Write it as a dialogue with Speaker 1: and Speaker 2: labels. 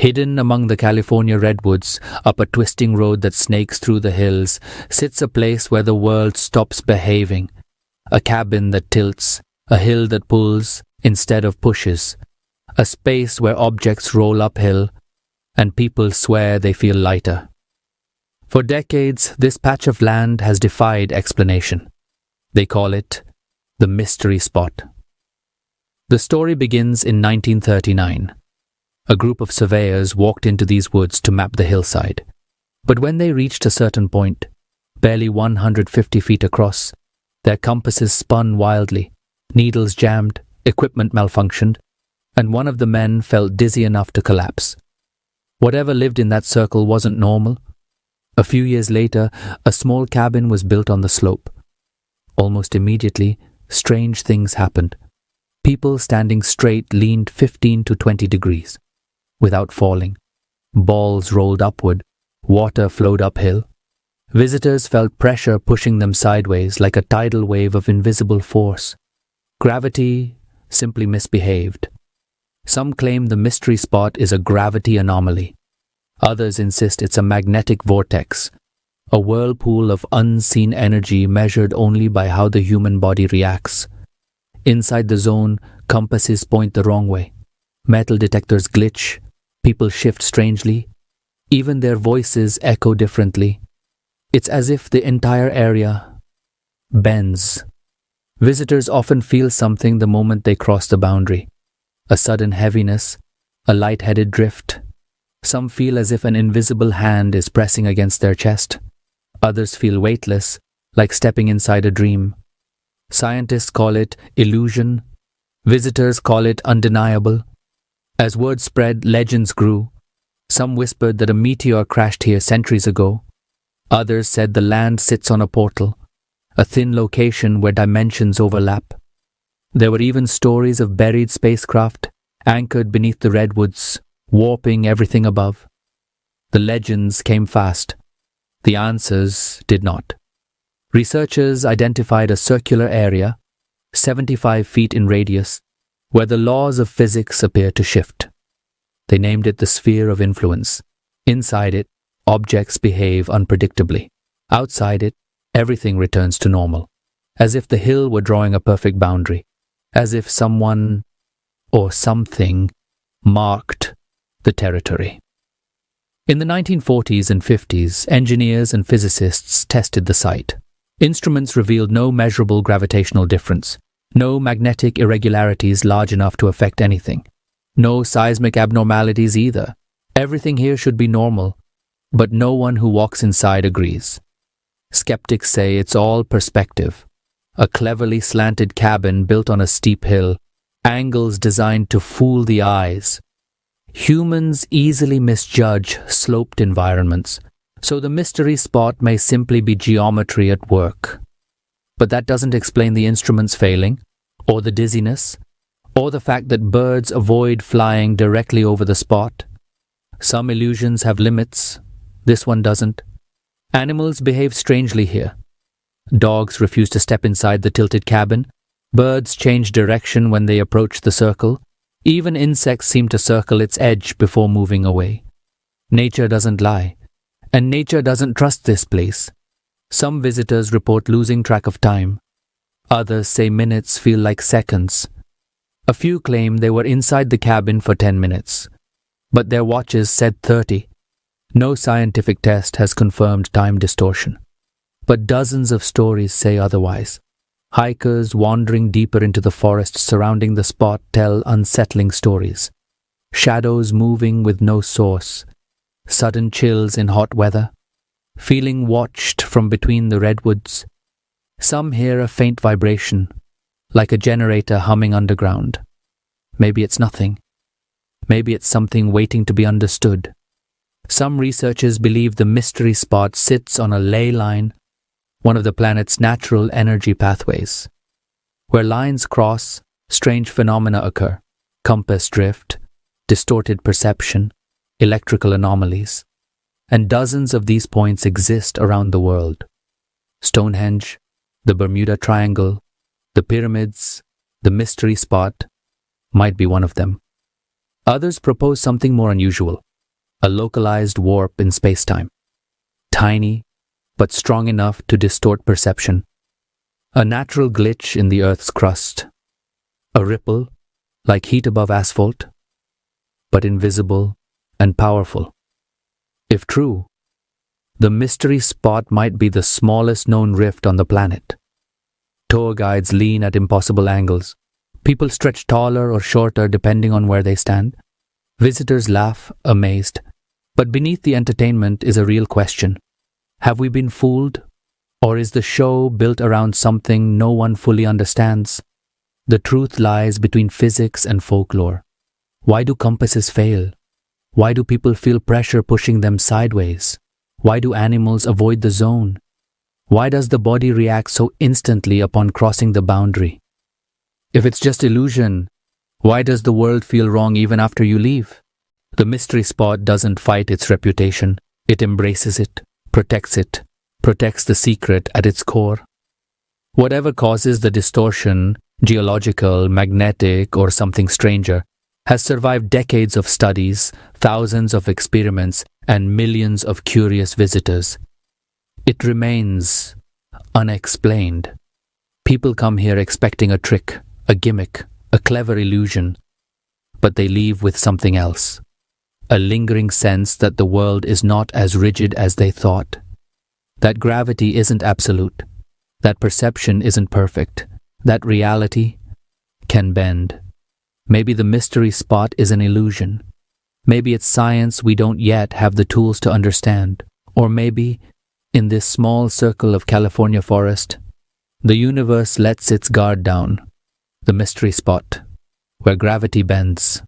Speaker 1: Hidden among the California redwoods, up a twisting road that snakes through the hills, sits a place where the world stops behaving. A cabin that tilts, a hill that pulls instead of pushes, a space where objects roll uphill and people swear they feel lighter. For decades, this patch of land has defied explanation. They call it the mystery spot. The story begins in 1939. A group of surveyors walked into these woods to map the hillside. But when they reached a certain point, barely 150 feet across, their compasses spun wildly, needles jammed, equipment malfunctioned, and one of the men felt dizzy enough to collapse. Whatever lived in that circle wasn't normal. A few years later, a small cabin was built on the slope. Almost immediately, strange things happened. People standing straight leaned 15 to 20 degrees. Without falling, balls rolled upward, water flowed uphill. Visitors felt pressure pushing them sideways like a tidal wave of invisible force. Gravity simply misbehaved. Some claim the mystery spot is a gravity anomaly. Others insist it's a magnetic vortex, a whirlpool of unseen energy measured only by how the human body reacts. Inside the zone, compasses point the wrong way. Metal detectors glitch. People shift strangely. Even their voices echo differently. It's as if the entire area bends. Visitors often feel something the moment they cross the boundary. A sudden heaviness, a light-headed drift. Some feel as if an invisible hand is pressing against their chest. Others feel weightless, like stepping inside a dream. Scientists call it illusion. Visitors call it undeniable. As word spread, legends grew. Some whispered that a meteor crashed here centuries ago. Others said the land sits on a portal, a thin location where dimensions overlap. There were even stories of buried spacecraft anchored beneath the redwoods, warping everything above. The legends came fast. The answers did not. Researchers identified a circular area, 75 feet in radius, where the laws of physics appear to shift. They named it the sphere of influence. Inside it, objects behave unpredictably. Outside it, everything returns to normal, as if the hill were drawing a perfect boundary, as if someone or something marked the territory. In the 1940s and 50s, engineers and physicists tested the site. Instruments revealed no measurable gravitational difference, no magnetic irregularities large enough to affect anything, no seismic abnormalities either. Everything here should be normal, but no one who walks inside agrees. Skeptics say it's all perspective. A cleverly slanted cabin built on a steep hill, angles designed to fool the eyes. Humans easily misjudge sloped environments, so the mystery spot may simply be geometry at work. But that doesn't explain the instruments failing, or the dizziness, or the fact that birds avoid flying directly over the spot. Some illusions have limits. This one doesn't. Animals behave strangely here. Dogs refuse to step inside the tilted cabin. Birds change direction when they approach the circle. Even insects seem to circle its edge before moving away. Nature doesn't lie, and nature doesn't trust this place. Some visitors report losing track of time. Others say minutes feel like seconds. A few claim they were inside the cabin for 10 minutes, but their watches said 30. No scientific test has confirmed time distortion, but dozens of stories say otherwise. Hikers wandering deeper into the forest surrounding the spot tell unsettling stories. Shadows moving with no source, sudden chills in hot weather, feeling watched from between the redwoods. Some hear a faint vibration, like a generator humming underground. Maybe it's nothing. Maybe it's something waiting to be understood. Some researchers believe the mystery spot sits on a ley line, one of the planet's natural energy pathways. Where lines cross, strange phenomena occur: compass drift, distorted perception, electrical anomalies. And dozens of these points exist around the world. Stonehenge, the Bermuda Triangle, the pyramids, the mystery spot might be one of them. Others propose something more unusual: a localized warp in spacetime. Tiny, but strong enough to distort perception. A natural glitch in the Earth's crust. A ripple, like heat above asphalt, but invisible and powerful. If true, the mystery spot might be the smallest known rift on the planet. Tour guides lean at impossible angles. People stretch taller or shorter depending on where they stand. Visitors laugh, amazed. But beneath the entertainment is a real question. Have we been fooled? Or is the show built around something no one fully understands? The truth lies between physics and folklore. Why do compasses fail? Why do people feel pressure pushing them sideways? Why do animals avoid the zone? Why does the body react so instantly upon crossing the boundary? If it's just illusion, why does the world feel wrong even after you leave? The mystery spot doesn't fight its reputation. It embraces it, protects the secret at its core. Whatever causes the distortion, geological, magnetic, or something stranger, has survived decades of studies, thousands of experiments, and millions of curious visitors. It remains unexplained. People come here expecting a trick, a gimmick, a clever illusion, but they leave with something else. A lingering sense that the world is not as rigid as they thought. That gravity isn't absolute. That perception isn't perfect. That reality can bend. Maybe the mystery spot is an illusion. Maybe it's science we don't yet have the tools to understand. Or maybe, in this small circle of California forest, the universe lets its guard down. The mystery spot, where gravity bends.